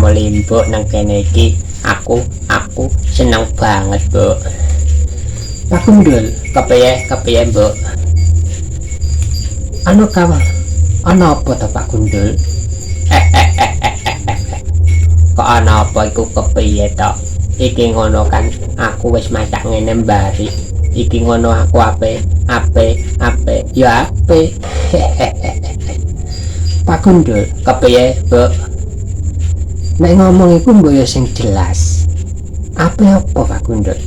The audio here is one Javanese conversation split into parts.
muli mbok nang kene iki aku seneng banget mbok. Pak Gundul kepiye mbok? Anu kamu ana apa to Pak Gundul? Kok ana apa iku kepiye to? Iki ngono kan aku wis macak ngene mbari. Iki ngono aku ape ya ape. Pak Gundul kepiye mbok? Nek ngomong iku mbok ya sing jelas. Apa Pak Gundul?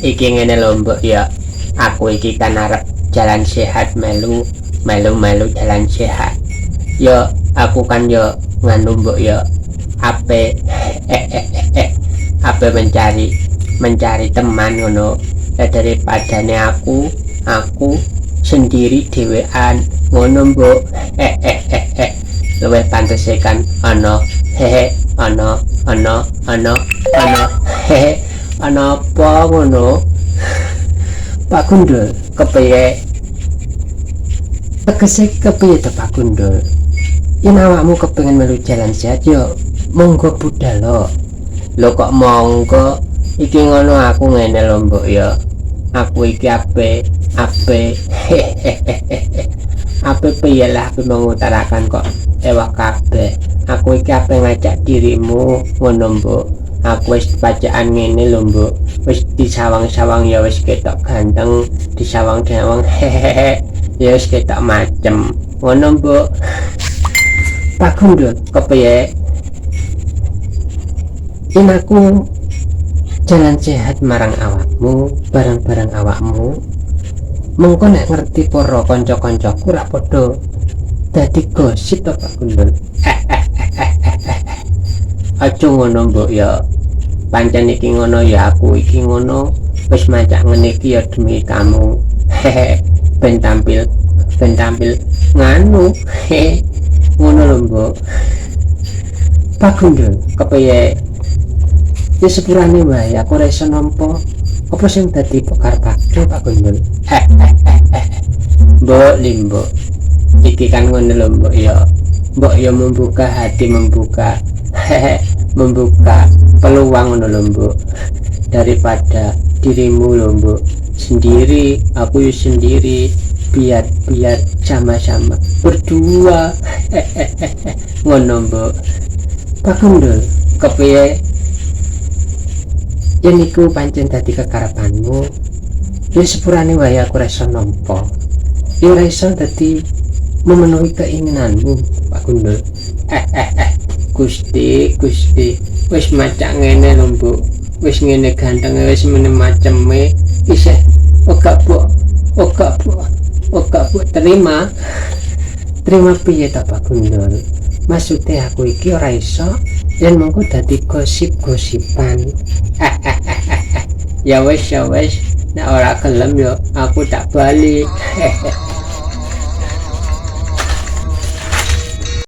Iki ngene lho mbok ya. Aku iki kan arep jalan sehat melu jalan sehat. Yo aku kan yo nganu mbok yo ape mencari teman ngono daripadane aku sendiri dhewean ngono mbok. Luwih pantes kan ana ana apa ngono. Pak Gundul kepiye? Tegese kepiye to Pak Gundul? Yen awakmu kepengin melu jalan sehat yo monggo budal lo. Lho kok monggo? Iki ngono aku ngene lho mbok ya. Aku iki ape piye lah aku mengutarakan kok ewak kabeh. Aku iki ape ngajak dirimu ngono mbok. Aku wis bacaan ngene lho mbok. Wis disawang-sawang ya wis ketok ganteng, disawang-sawang ya wis ketok macem ngono mbok. Pak Gundul kepiye? Yen aku jalan sehat marang awakmu, barang-barang awakmu mengko nek ngerti para kanca-kancaku rak padha dadi gosip to Pak Gundul. Aja ngono mbok ya. Pancen iki ngono ya, aku iki ngono wis macak ngene iki ya demi kamu. Ben tampil nganu. Ngono lho mbok. Pak Gundul kepiye? Ya sepurane wae aku ora iso nampa apa sing dadi pekarepake Pak Gundul. Mbok limbo. Iki kan ngono lho mbok ya. Mbok ya membuka hati, membuka peluang ngono lho mbok. Daripada dirimu lho mbok sendiri, aku sendiri, biar sama-sama berdua. Ngono mbok. Pak Gundul kepiye? Yen iku pancen dadi kekarepanmu, ya sepurane wae aku ora iso nampa. Ya ora iso dadi memenuhi keinginanmu Pak Gundul. Gusti wis macak ngene lho mbok. Wis ngene gantenge, wis mene maceme, isih oga bu terima piye ta Pak Gundul? Maksudnya aku iki ora iso yen mongko dadi gosip-gosipan. Ya wis nek ora gelem yo aku tak balik.